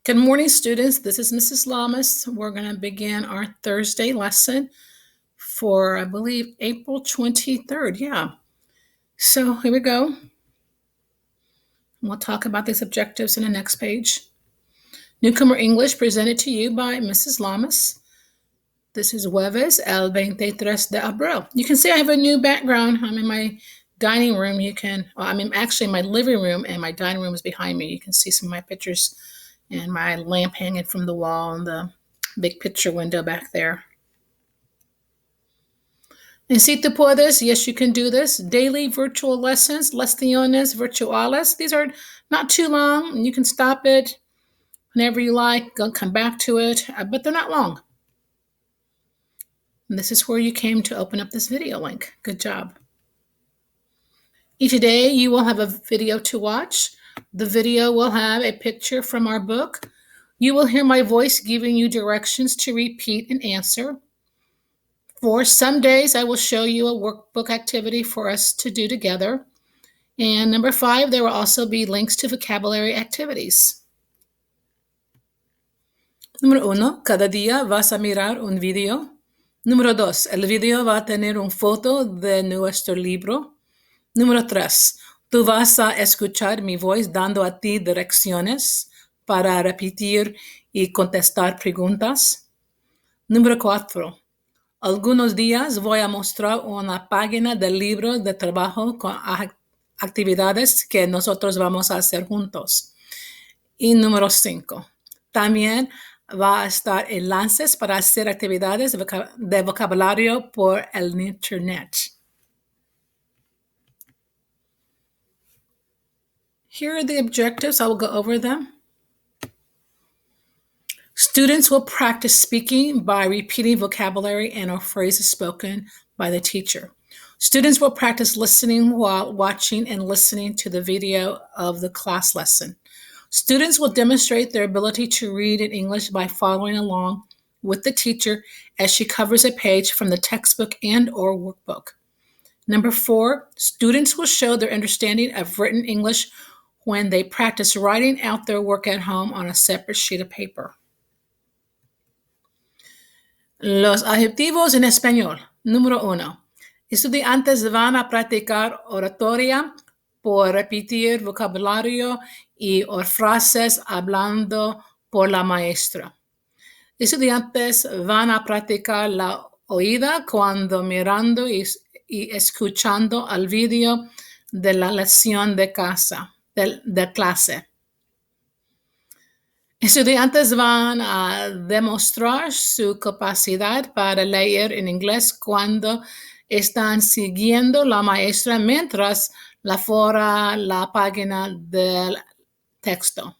Good morning, students. This is Mrs. Lamas. We're going to begin our Thursday lesson for, I believe, April 23rd. Yeah. So here we go. We'll talk about these objectives in the next page. Newcomer English presented to you by Mrs. Lamas. This is Jueves el 23 de abril. You can see I have a new background. I'm in my dining room. I'm actually in my living room, and my dining room is behind me. You can see some of my pictures and my lamp hanging from the wall and the big picture window back there. And si tú puedes, yes, you can do this. Daily virtual lessons, lecciones virtuales. These are not too long, and you can stop it whenever you like. Come back to it, but they're not long. And this is where you came to open up this video link. Good job. Each day you will have a video to watch. The video will have a picture from our book. You will hear my voice giving you directions to repeat and answer. For some days, I will show you a workbook activity for us to do together. And number 5, there will also be links to vocabulary activities. Número 1, cada día vas a mirar un video. Número 2, el video va a tener una foto de nuestro libro. Número 3, tú vas a escuchar mi voz dando a ti direcciones para repetir y contestar preguntas. Número 4, algunos días voy a mostrar una página del libro de trabajo con actividades que nosotros vamos a hacer juntos. Y número 5, también va a estar enlaces para hacer actividades de vocabulario por el internet. Here are the objectives. I will go over them. Students will practice speaking by repeating vocabulary and or phrases spoken by the teacher. Students will practice listening while watching and listening to the video of the class lesson. Students will demonstrate their ability to read in English by following along with the teacher as she covers a page from the textbook and or workbook. Number 4, students will show their understanding of written English when they practice writing out their work at home on a separate sheet of paper. Los adjetivos en español. Número 1. Estudiantes van a practicar oratoria por repetir vocabulario y o frases hablando por la maestra. Estudiantes van a practicar la oída cuando mirando y escuchando el video de la lección de clase. Estudiantes van a demostrar su capacidad para leer en inglés cuando están siguiendo la maestra mientras lavora la página del texto.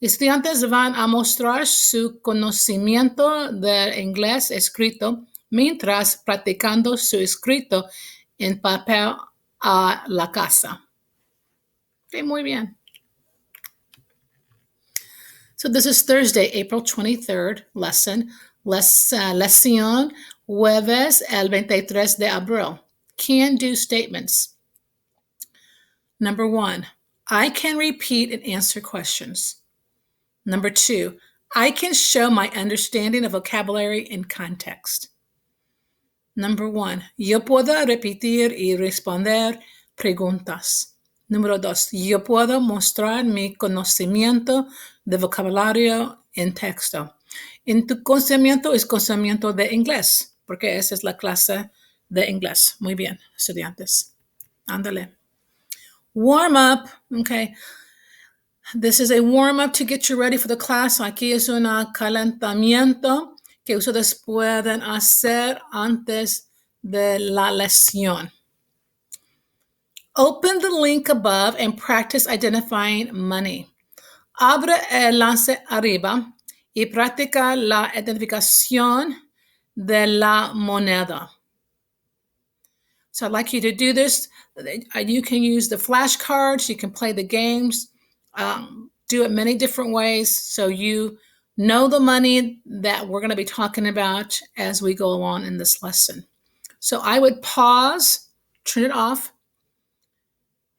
Estudiantes van a mostrar su conocimiento del inglés escrito mientras practicando su escrito en papel a la casa. Okay, muy bien. So this is Thursday, April 23rd lesson. Lección Jueves el 23 de abril. Can-do statements. Number 1, I can repeat and answer questions. Number 2, I can show my understanding of vocabulary in context. Number 1, yo puedo repetir y responder preguntas. Número 2, yo puedo mostrar mi conocimiento de vocabulario en texto. En tu conocimiento es conocimiento de inglés, porque esa es la clase de inglés. Muy bien, estudiantes. Ándale. Warm up. Okay. This is a warm up to get you ready for the class. Aquí es un calentamiento que ustedes pueden hacer antes de la lección. Open the link above and practice identifying money. Abre el enlace arriba y practica la identificación de la moneda. So I'd like you to do this. You can use the flashcards. You can play the games. Do it many different ways so you know the money that we're going to be talking about as we go along in this lesson. So I would pause, turn it off,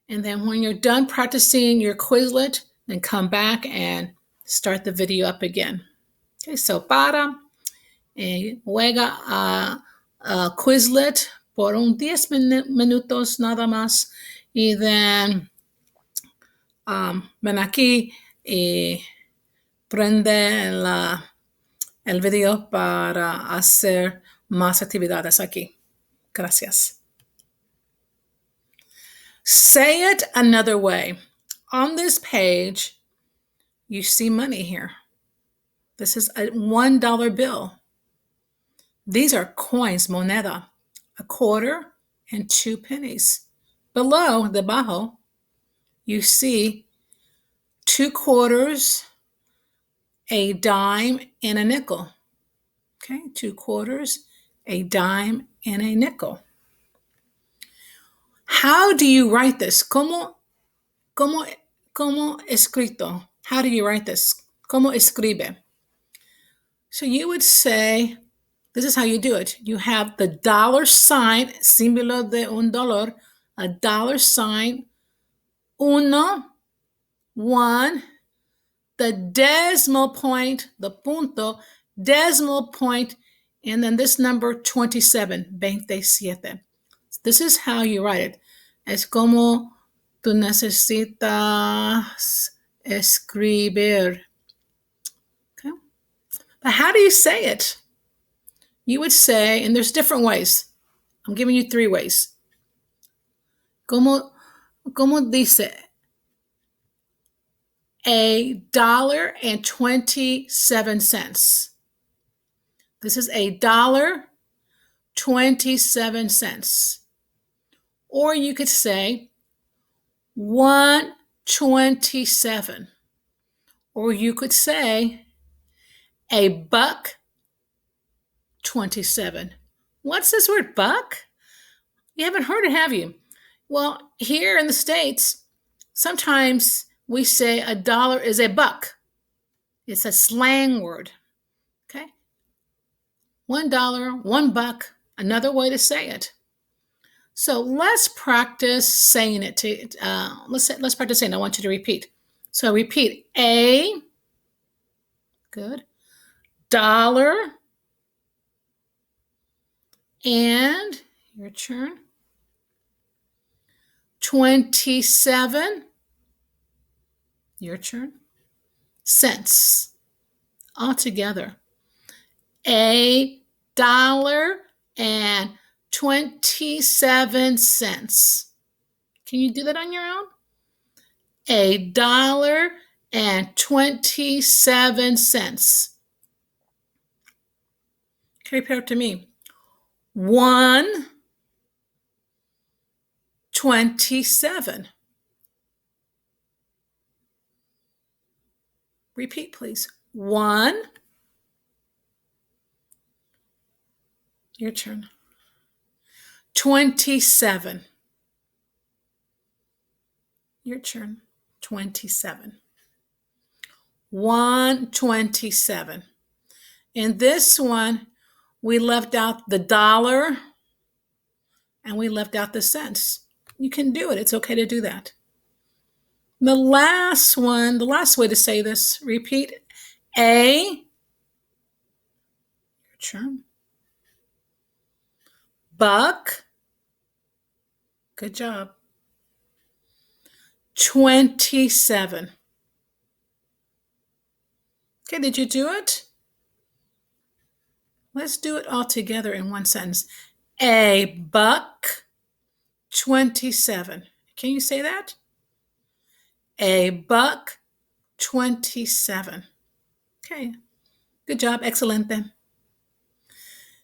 and then when you're done practicing your Quizlet, then come back and start the video up again. Okay, so para, juega a Quizlet por 10 minutos nada más y then ven aquí y prende el video para hacer más actividades aquí. Gracias. Say it another way. On this page, you see money here. This is a $1 bill. These are coins, moneda, a quarter and 2 pennies. Below, debajo, you see 2 quarters, a dime, and a nickel. Okay, 2 quarters, a dime, and a nickel. How do you write this? ¿Cómo escrito? How do you write this? ¿Cómo escribe? So you would say, this is how you do it. You have the dollar sign, símbolo de un dólar, a dollar sign, uno, one, the decimal point, the punto, decimal point, and then this number 27, 27. This is how you write it. Es como tú necesitas escribir. Okay? But how do you say it? You would say, and there's different ways. I'm giving you 3 ways. ¿Cómo dice? $1.27. This is $1.27. Or you could say 1.27. Or you could say $1.27. What's this word, buck? You haven't heard it, have you? Well, here in the States, sometimes we say $1 is a buck. It's a slang word. Okay? $1, $1, another way to say it. So let's practice saying it. Let's practice saying it. I want you to repeat. So repeat a, good, dollar, and your turn, 27, your turn, cents, all together. $1.27. Can you do that on your own? $1.27. Okay, repeat after me. 1.27. Repeat, please. 1. Your turn. 27. Your turn. 27. 1.27. In this one, we left out the dollar and we left out the cents. You can do it. It's okay to do that. The last one, the last way to say this, repeat a, your turn, buck, good job, 27. Okay, did you do it? Let's do it all together in one sentence. $1.27. Can you say that? $1.27. Okay, good job, excelente.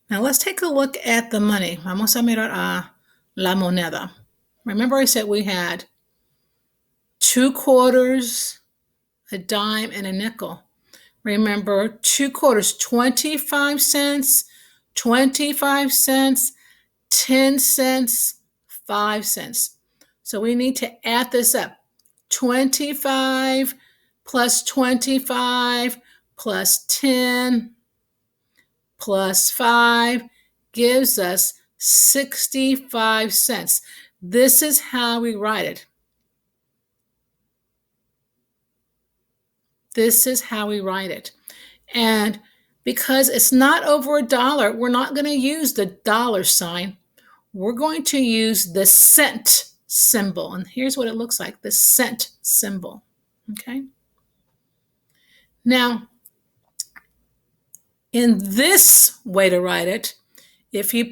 Now let's take a look at the money. Vamos a mirar a la moneda. Remember I said we had 2 quarters, a dime, and a nickel. Remember 2 quarters, 25 cents, 25 cents, 10 cents, 5 cents. So we need to add this up. 25 plus 25 plus 10 plus 5 gives us 65 cents. This is how we write it. This is how we write it. And because it's not over $1, we're not going to use the dollar sign. We're going to use the cent symbol. And here's what it looks like, the cent symbol. Okay. Now, in this way to write it, if we're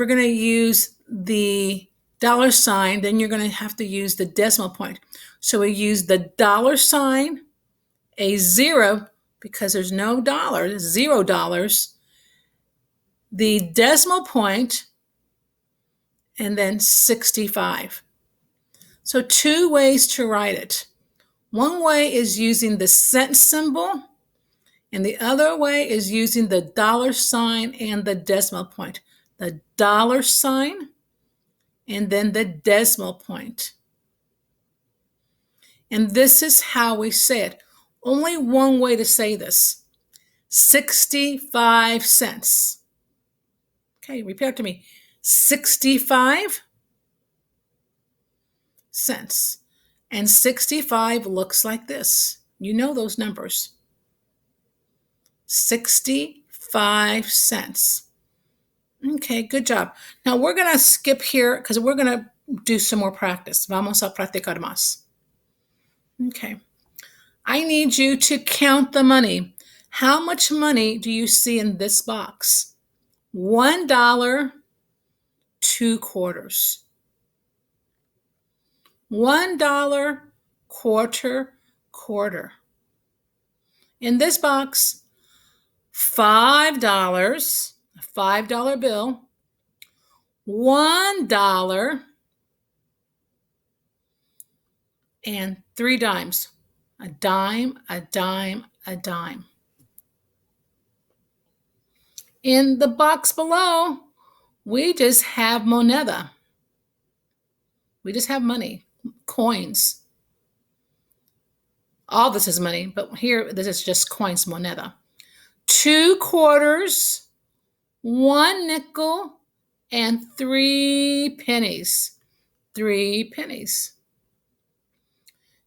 going to use the dollar sign, then you're going to have to use the decimal point. So we use the dollar sign, a zero, because there's no dollar, $0, the decimal point, and then 65. So two ways to write it. One way is using the cent symbol, and the other way is using the dollar sign and the decimal point. The dollar sign and then the decimal point. And this is how we say it. Only one way to say this. 65 cents. Okay, repeat after me. 65 cents. And 65 looks like this. You know those numbers. 65 cents. Okay, good job. Now we're going to skip here because we're going to do some more practice. Vamos a practicar más. Okay. I need you to count the money. How much money do you see in this box? $1, 2 quarters. $1, quarter, quarter. In this box, $5, a $5 bill, $1, and 3 dimes. A dime, a dime, a dime. In the box below, we just have moneda. We just have money, coins. All this is money, but here this is just coins, moneda. 2 quarters, 1 nickel, and 3 pennies. 3 pennies.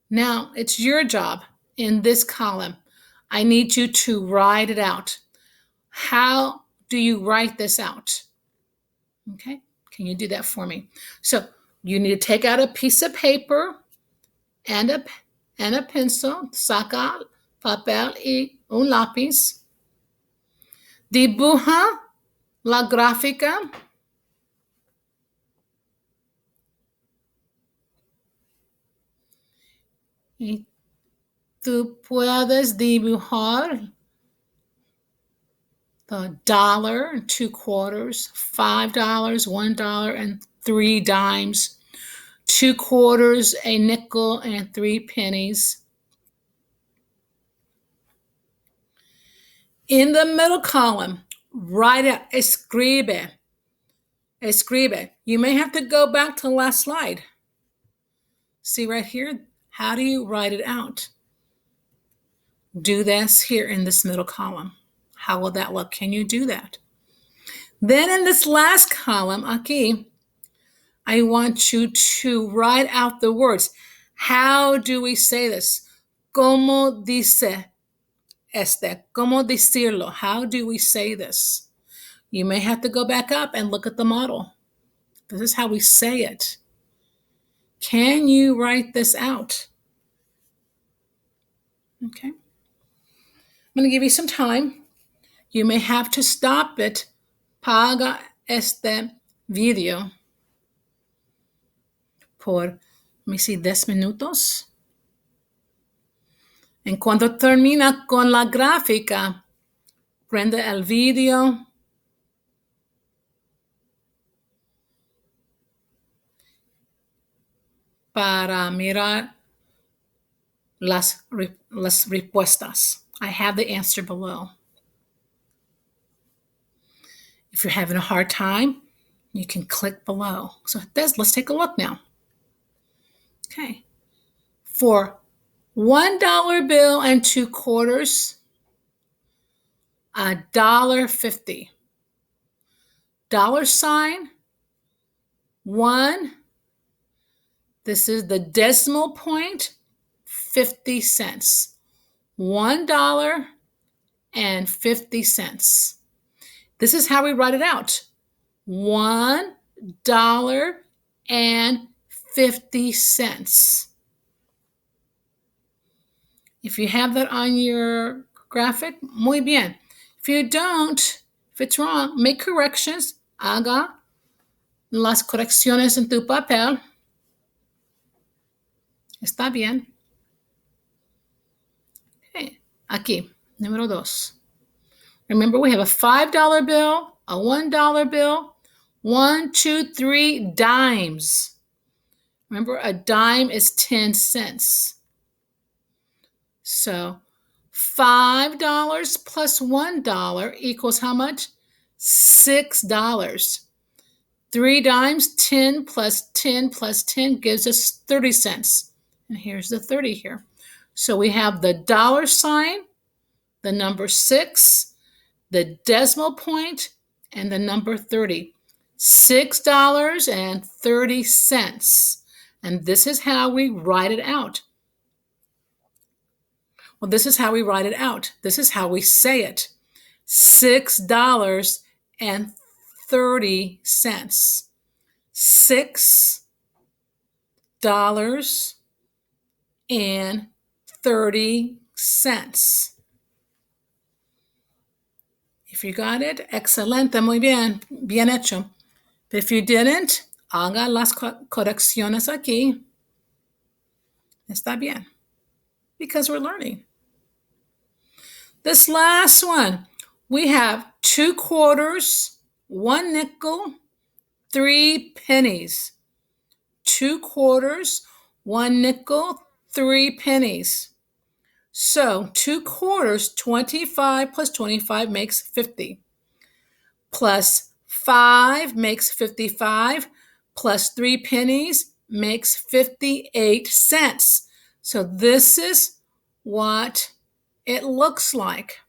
Now, it's your job in this column. I need you to write it out. How do you write this out? Okay, can you do that for me? So you need to take out a piece of paper and a pencil. Saca papel y un lápiz. Dibuja la gráfica. Y tú puedes dibujar the dollar, 2 quarters, $5, $1, and 3 dimes, 2 quarters, a nickel, and 3 pennies. In the middle column, write out, escribe. Escribe. You may have to go back to the last slide. See right here? How do you write it out? Do this here in this middle column. How will that look? Can you do that? Then in this last column, aquí, I want you to write out the words. How do we say this? ¿Cómo dice este? ¿Cómo decirlo? How do we say this? You may have to go back up and look at the model. This is how we say it. Can you write this out? Okay. I'm going to give you some time. You may have to stop it. Paga este video por, let me see, 10 minutos. En cuanto termina con la gráfica, prende el video para mirar las respuestas. I have the answer below. If you're having a hard time, you can click below. So let's take a look now. Okay. For $1 bill and 2 quarters, $1.50. Dollar sign, 1. This is the decimal point, 50 cents. $1.50. This is how we write it out. $1.50. If you have that on your graphic, muy bien. If you don't, if it's wrong, make corrections. Haga las correcciones en tu papel. Está bien. Okay. Aquí, número 2. Remember, we have a $5 bill, a $1 bill, 1, 2, 3 dimes. Remember, a dime is 10 cents. So $5 plus $1 equals how much? $6. 3 dimes, 10 plus 10 plus 10 gives us 30 cents. And here's the 30 here. So we have the dollar sign, the number 6, the decimal point, and the number 30. $6.30. And this is how we write it out. Well, this is how we write it out. This is how we say it. $6.30. $6.30. If you got it, excelente, muy bien, bien hecho. But if you didn't, haga las correcciones aquí. Está bien, because we're learning. This last one, we have 2 quarters, 1 nickel, 3 pennies. 2 quarters, 1 nickel, 3 pennies. So 2 quarters, 25 plus 25 makes 50. Plus 5 makes 55. Plus 3 pennies makes 58 cents. So this is what it looks like.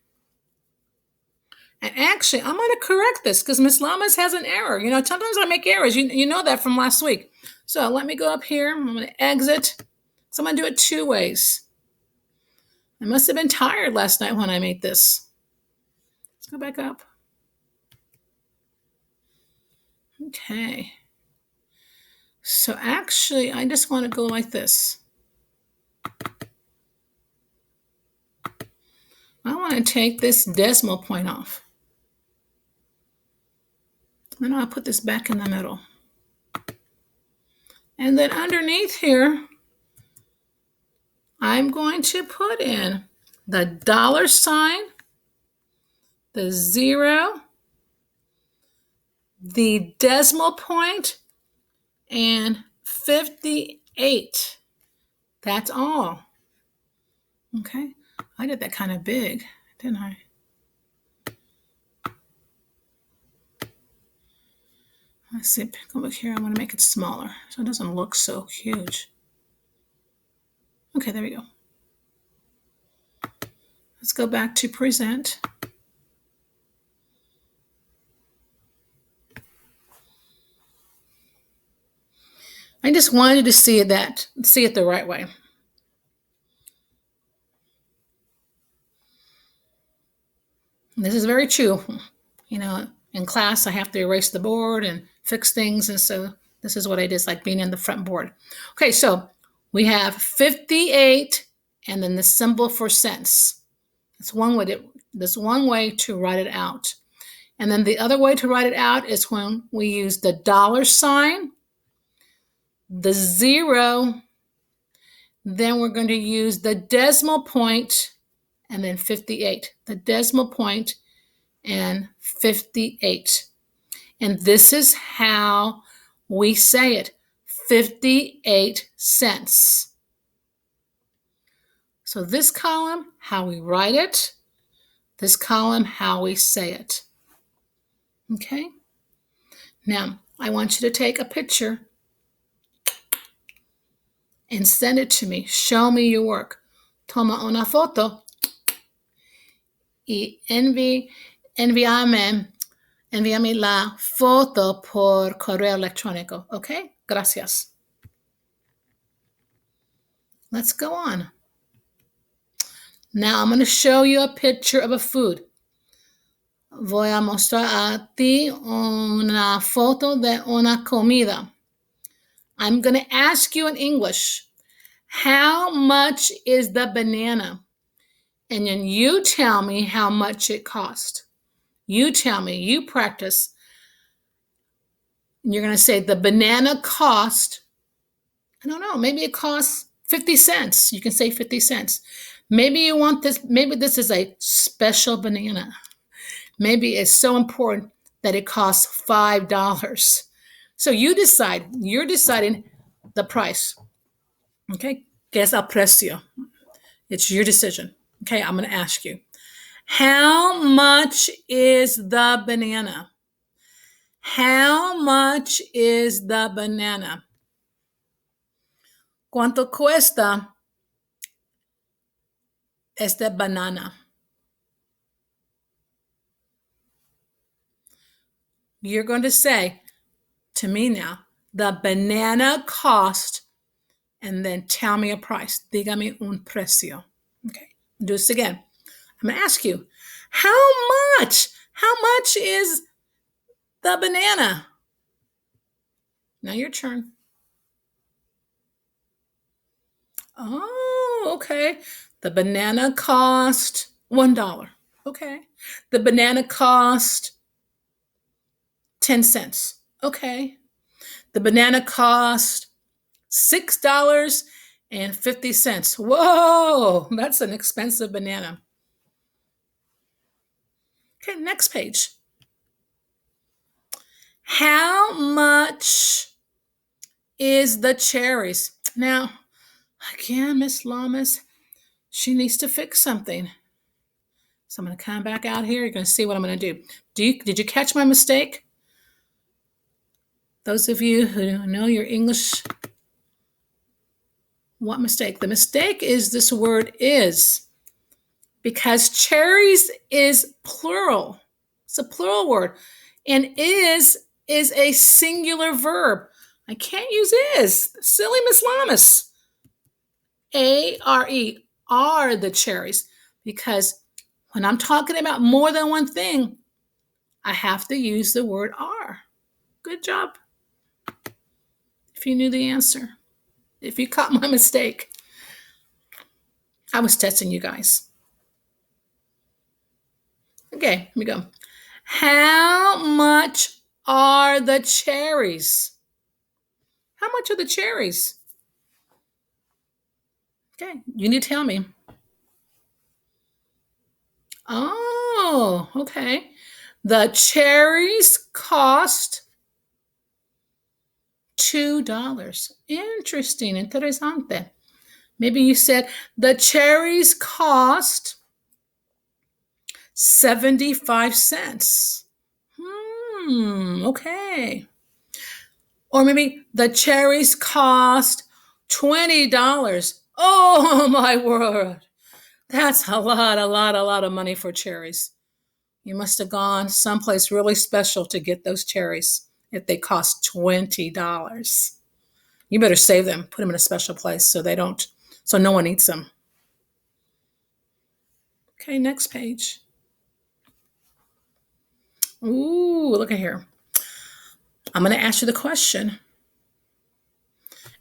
And actually, I'm going to correct this because Miss Lamas has an error. You know, sometimes I make errors. You know that from last week. So let me go up here. I'm going to exit. So I'm going to do it 2 ways. I must have been tired last night when I made this. Let's go back up. Okay. So actually, I just want to go like this. I want to take this decimal point off. Then I'll put this back in the middle. And then underneath here, I'm going to put in the dollar sign, the 0, the decimal point, and 58. That's all. Okay, I did that kind of big, didn't I? Let's see, come look here. I want to make it smaller so it doesn't look so huge. Okay, there we go. Let's go back to present. I just wanted to see it the right way. And this is very true. You know, in class, I have to erase the board and fix things. And so this is what I did. It's like being in the front board. Okay, so we have 58 and then the symbol for cents. That's one way to write it out. And then the other way to write it out is when we use the dollar sign, the 0, then we're going to use the decimal point, and then 58. The decimal point and 58. And this is how we say it, 58 cents. So this column, how we write it. This column, how we say it. Okay? Now, I want you to take a picture and send it to me. Show me your work. Toma una foto y envíame la foto por correo electrónico. Okay? Gracias. Let's go on. Now I'm going to show you a picture of a food. Voy a mostrar a ti una foto de una comida. I'm going to ask you in English, how much is the banana? And then you tell me how much it cost. You tell me, you practice. And you're going to say the banana cost, I don't know, maybe it costs 50 cents. You can say 50 cents. Maybe you want this, maybe this is a special banana. Maybe it's so important that it costs $5. So you decide, you're deciding the price. Okay, ¿qué es el precio? It's your decision. Okay, I'm going to ask you, how much is the banana? How much is the banana? ¿Cuánto cuesta esta banana? You're going to say to me now, the banana cost, and then tell me a price. Dígame un precio. Okay, do this again. I'm going to ask you, how much? How much is the banana? Now your turn. Oh, okay. The banana cost $1. Okay. The banana cost 10 cents. Okay. The banana cost $6.50. Whoa, that's an expensive banana. Okay, next page. How much is the cherries? Now, again, Miss Lamas, she needs to fix something. So I'm going to come back out here. You're going to see what I'm going to do. Did you catch my mistake? Those of you who know your English, what mistake? The mistake is this word is, because cherries is plural. It's a plural word. And is a singular verb. I can't use is. Silly Miss Lamas. A-R-E, are the cherries. Because when I'm talking about more than one thing, I have to use the word are. Good job. If you knew the answer. If you caught my mistake. I was testing you guys. Okay, here we go. How much are the cherries? How much are the cherries? Okay, you need to tell me. Oh, okay. The cherries cost $2. Interesting, interesante. Maybe you said the cherries cost 75 cents. Okay. Or maybe the cherries cost $20. Oh my word. That's a lot of money for cherries. You must have gone someplace really special to get those cherries if they cost $20. You better save them, put them in a special place so no one eats them. Okay, next page. Ooh, look at here. I'm going to ask you the question.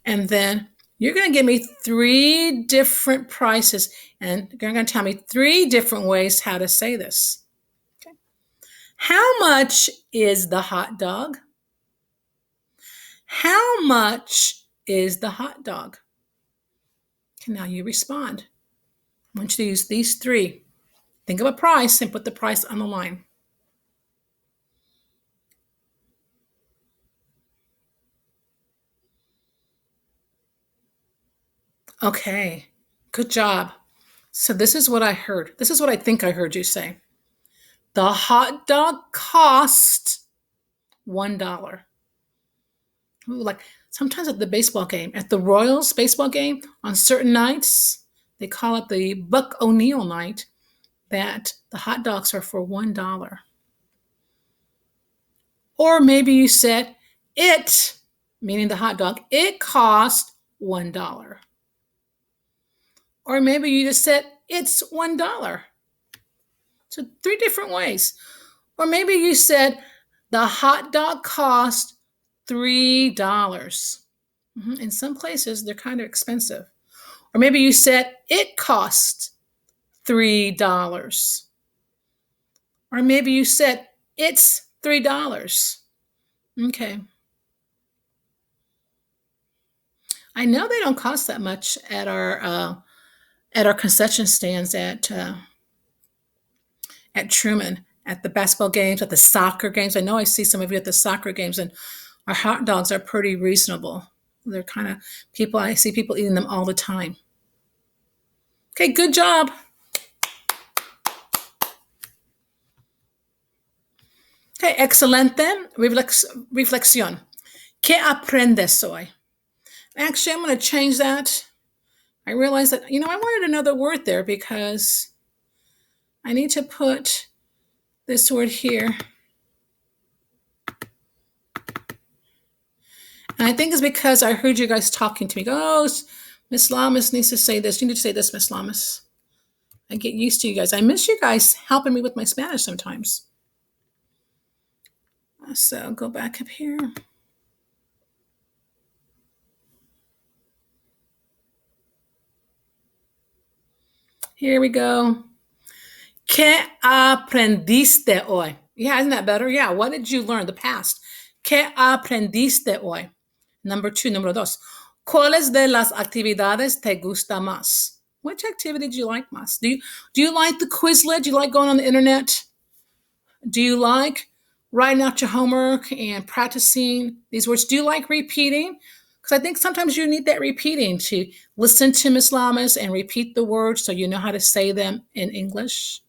And then you're going to give me 3 different prices. And you're going to tell me 3 different ways how to say this. Okay. How much is the hot dog? How much is the hot dog? Okay, now you respond. I want you to use these 3. Think of a price and put the price on the line. Okay, good job. So this is what I heard. This is what I think I heard you say. The hot dog cost $1. Ooh, like sometimes at the baseball game, at the Royals baseball game, on certain nights, they call it the Buck O'Neill night, that the hot dogs are for $1. Or maybe you said it, meaning the hot dog, it cost $1. Or maybe you just said it's $1. So three different ways. Or maybe you said the hot dog cost $3. In some places, they're kind of expensive. Or maybe you said it cost $3. Or maybe you said it's $3. Okay. I know they don't cost that much at our concession stands at Truman, at the basketball games, at the soccer games. I know I see some of you at the soccer games, and our hot dogs are pretty reasonable. They're kind of people, I see people eating them all the time. Okay, good job. Okay, excelente. Reflexión. ¿Qué aprendes hoy? Actually, I'm going to change that. I realized that, I wanted another word there because I need to put this word here. And I think it's because I heard you guys talking to me. Oh, Miss Lamas needs to say this. You need to say this, Miss Lamas. I get used to you guys. I miss you guys helping me with my Spanish sometimes. So go back up here. Here we go. ¿Qué aprendiste hoy? Yeah, isn't that better? Yeah, what did you learn? The past. ¿Qué aprendiste hoy? Number two, número dos. ¿Cuáles de las actividades te gusta más? Which activity do you like más? Do you like the Quizlet? Do you like going on the internet? Do you like writing out your homework and practicing these words? Do you like repeating? Because I think sometimes you need that repeating to listen to Miss Lamas and repeat the words so you know how to say them in English.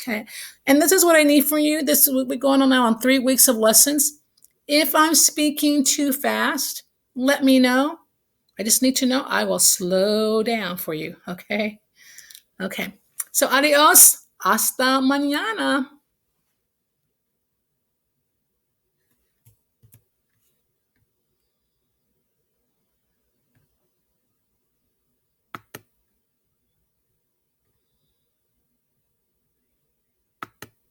Okay. And this is what I need from you. This is what we're going on now on 3 weeks of lessons. If I'm speaking too fast, let me know. I just need to know. I will slow down for you. Okay. Okay. So adios. Hasta mañana.